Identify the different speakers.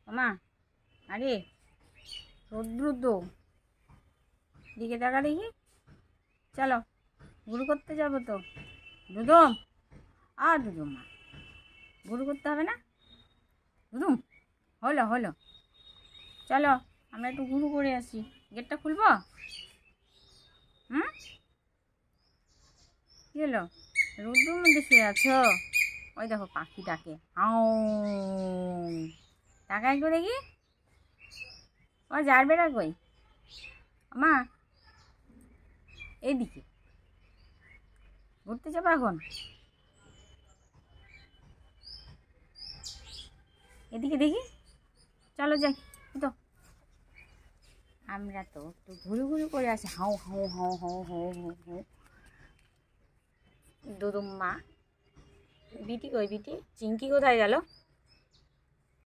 Speaker 1: মা আরে রোদ্র তো দিকে দেখা দেখি, চলো গুরু করতে যাবো তো। দুদুম দুদুম মা, গুরু করতে হবে না? দুদুম হলো হলো, চলো আমরা একটু গুরু করে আসি। গেটটা খুলবো? কি হলো? রোদ্রুর মধ্যে শুয়ে আছো? ওই দেখো পাখিটাকে হাও টাকা একটু দেখি। ও যার বেড়া কই মা? এইদিকে ঘুরতে যাবো এখন? এদিকে দেখি, চলো যাই তো। আমরা তো একটু ঘুরু ঘুরু করে আসি। হাও হাও হাও হাও হাও হাও হাও। দুদুম মা, বিটি কই? বিটি চিঙ্কি কোথায় গেল?